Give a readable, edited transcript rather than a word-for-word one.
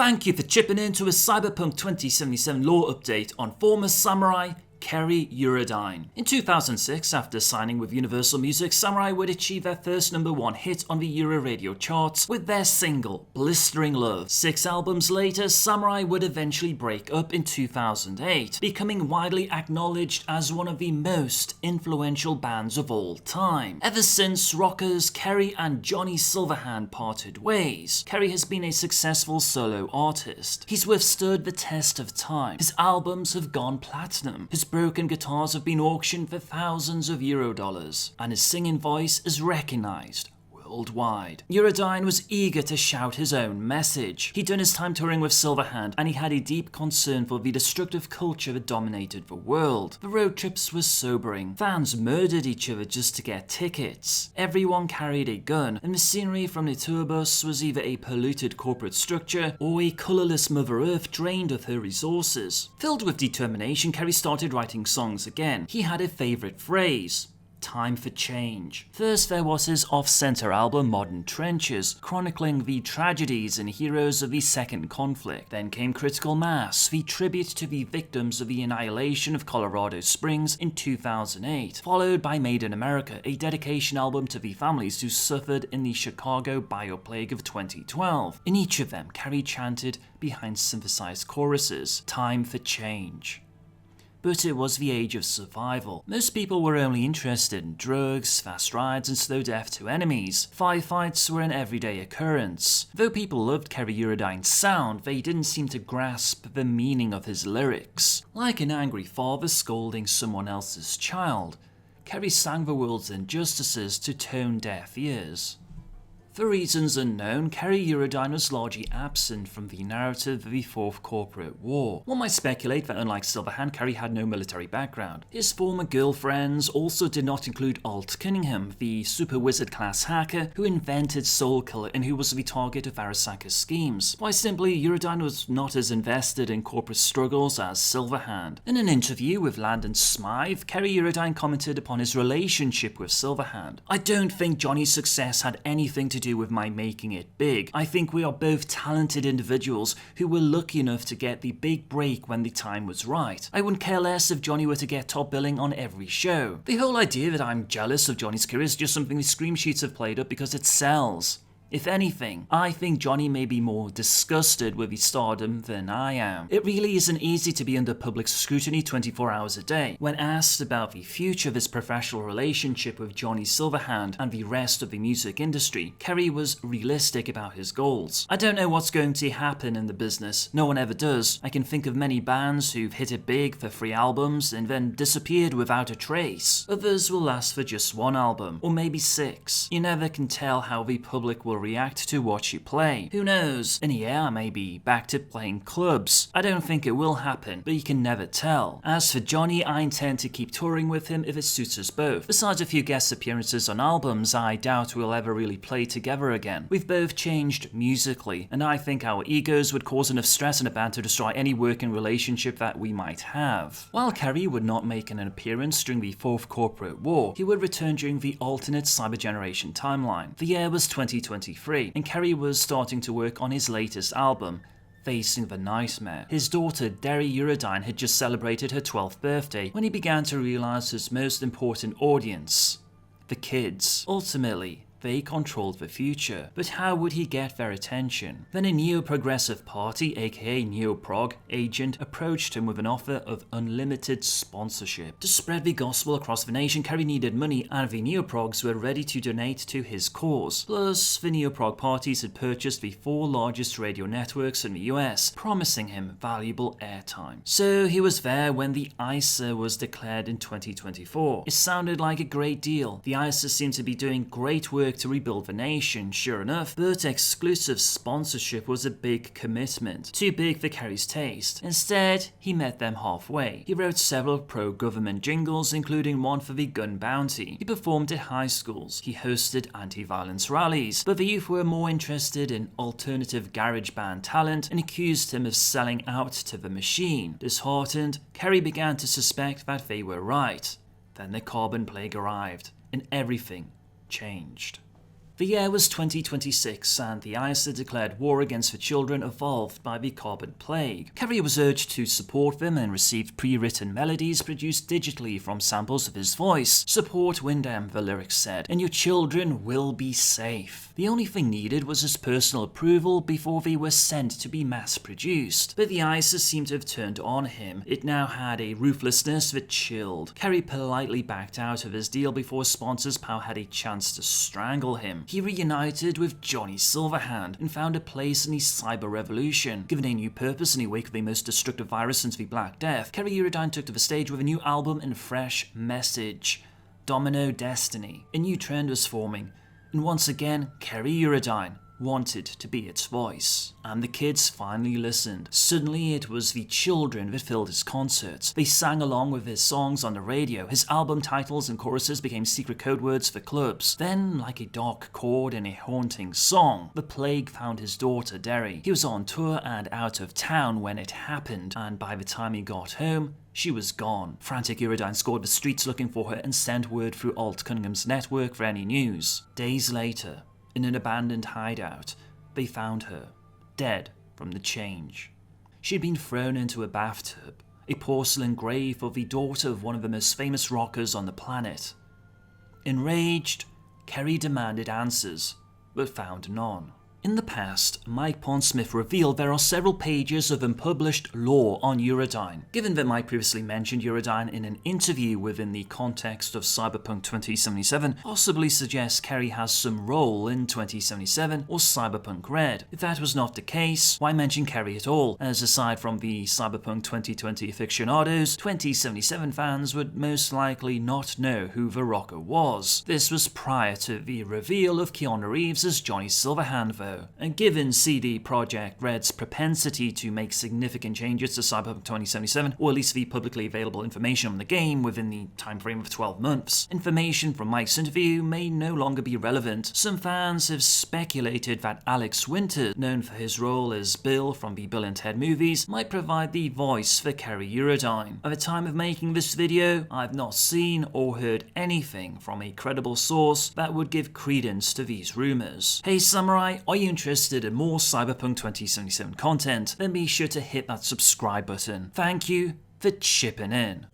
Thank you for chipping in to a Cyberpunk 2077 lore update on former samurai Kerry Eurodyne. In 2006, after signing with Universal Music, Samurai would achieve their first #1 hit on the Euro radio charts with their single, Blistering Love. 6 albums later, Samurai would eventually break up in 2008, becoming widely acknowledged as one of the most influential bands of all time. Ever since rockers Kerry and Johnny Silverhand parted ways, Kerry has been a successful solo artist. He's withstood the test of time. His albums have gone platinum. His broken guitars have been auctioned for thousands of Euro dollars, and his singing voice is recognised worldwide. Eurodyne was eager to shout his own message. He'd done his time touring with Silverhand, and he had a deep concern for the destructive culture that dominated the world. The road trips were sobering. Fans murdered each other just to get tickets. Everyone carried a gun, and the scenery from the tour bus was either a polluted corporate structure or a colourless Mother Earth drained of her resources. Filled with determination, Kerry started writing songs again. He had a favourite phrase: time for change. First there was his off-centre album Modern Trenches, chronicling the tragedies and heroes of the second conflict. Then came Critical Mass, the tribute to the victims of the annihilation of Colorado Springs in 2008, followed by Made in America, a dedication album to the families who suffered in the Chicago bioplague of 2012. In each of them, Kerry chanted behind synthesized choruses, time for change. But it was the age of survival. Most people were only interested in drugs, fast rides, and slow death to enemies. Firefights were an everyday occurrence. Though people loved Kerry Eurodyne's sound, they didn't seem to grasp the meaning of his lyrics. Like an angry father scolding someone else's child, Kerry sang the world's injustices to tone-deaf ears. For reasons unknown, Kerry Eurodyne was largely absent from the narrative of the Fourth Corporate War. One might speculate that unlike Silverhand, Kerry had no military background. His former girlfriends also did not include Alt Cunningham, the super wizard class hacker who invented Soulkiller and who was the target of Arasaka's schemes. Quite simply, Eurodyne was not as invested in corporate struggles as Silverhand. In an interview with Landon Smythe, Kerry Eurodyne commented upon his relationship with Silverhand. "I don't think Johnny's success had anything to do with my making it big. I think we are both talented individuals who were lucky enough to get the big break when the time was right. I wouldn't care less if Johnny were to get top billing on every show. The whole idea that I'm jealous of Johnny's career is just something the Scream Sheets have played up because it sells. If anything, I think Johnny may be more disgusted with his stardom than I am. It really isn't easy to be under public scrutiny 24 hours a day." When asked about the future of his professional relationship with Johnny Silverhand and the rest of the music industry, Kerry was realistic about his goals. "I don't know what's going to happen in the business. No one ever does. I can think of many bands who've hit it big for 3 albums and then disappeared without a trace. Others will last for just 1 album, or maybe 6. You never can tell how the public will react to what you play. Who knows, in a year I may be back to playing clubs. I don't think it will happen, but you can never tell. As for Johnny, I intend to keep touring with him if it suits us both. Besides a few guest appearances on albums, I doubt we'll ever really play together again. We've both changed musically, and I think our egos would cause enough stress in a band to destroy any working relationship that we might have." While Kerry would not make an appearance during the Fourth Corporate War, he would return during the alternate Cyber Generation timeline. The year was 2023. And Kerry was starting to work on his latest album, Facing the Nightmare. His daughter Derry Eurodyne had just celebrated her 12th birthday when he began to realise his most important audience: the kids. Ultimately, they controlled the future. But how would he get their attention? Then a neo-progressive party, aka Neoprog, agent approached him with an offer of unlimited sponsorship. To spread the gospel across the nation, Kerry needed money, and the Neoprogs were ready to donate to his cause. Plus, the Neoprog parties had purchased the 4 largest radio networks in the US, promising him valuable airtime. So he was there when the ISA was declared in 2024. It sounded like a great deal. The ISA seemed to be doing great work to rebuild the nation, sure enough, but exclusive sponsorship was a big commitment, too big for Kerry's taste. Instead, he met them halfway. He wrote several pro-government jingles, including one for the gun bounty. He performed at high schools. He hosted anti-violence rallies, but the youth were more interested in alternative garage band talent and accused him of selling out to the machine. Disheartened, Kerry began to suspect that they were right. Then the carbon plague arrived, and everything changed. The year was 2026 and the ISA declared war against the children evolved by the carbon plague. Kerry was urged to support them and received pre-written melodies produced digitally from samples of his voice. Support Windham, the lyrics said, and your children will be safe. The only thing needed was his personal approval before they were sent to be mass-produced. But the ISA seemed to have turned on him. It now had a ruthlessness that chilled. Kerry politely backed out of his deal before sponsors Power had a chance to strangle him. He reunited with Johnny Silverhand and found a place in the cyber revolution. Given a new purpose in the wake of the most destructive virus since the Black Death, Kerry Eurodyne took to the stage with a new album and fresh message. Domino Destiny. A new trend was forming, and once again, Kerry Eurodyne wanted to be its voice. And the kids finally listened. Suddenly it was the children that filled his concerts. They sang along with his songs on the radio. His album titles and choruses became secret code words for clubs. Then, like a dark chord in a haunting song, the plague found his daughter Derry. He was on tour and out of town when it happened, and by the time he got home, she was gone. Frantic Eurodyne scored the streets looking for her and sent word through Alt Cunningham's network for any news. Days later, in an abandoned hideout, they found her, dead from the change. She had been thrown into a bathtub, a porcelain grave for the daughter of one of the most famous rockers on the planet. Enraged, Kerry demanded answers, but found none. In the past, Mike Pondsmith revealed there are several pages of unpublished lore on Eurodyne. Given that Mike previously mentioned Eurodyne in an interview within the context of Cyberpunk 2077, possibly suggests Kerry has some role in 2077 or Cyberpunk Red. If that was not the case, why mention Kerry at all, as aside from the Cyberpunk 2020 aficionados, 2077 fans would most likely not know who the rocker was. This was prior to the reveal of Keanu Reeves as Johnny Silverhand though. And given CD Projekt Red's propensity to make significant changes to Cyberpunk 2077, or at least the publicly available information on the game within the time frame of 12 months, information from Mike's interview may no longer be relevant. Some fans have speculated that Alex Winter, known for his role as Bill from the Bill and Ted movies, might provide the voice for Kerry Eurodyne. At the time of making this video, I've not seen or heard anything from a credible source that would give credence to these rumours. Hey Samurai, are you interested in more Cyberpunk 2077 content? Then be sure to hit that subscribe button. Thank you for chipping in.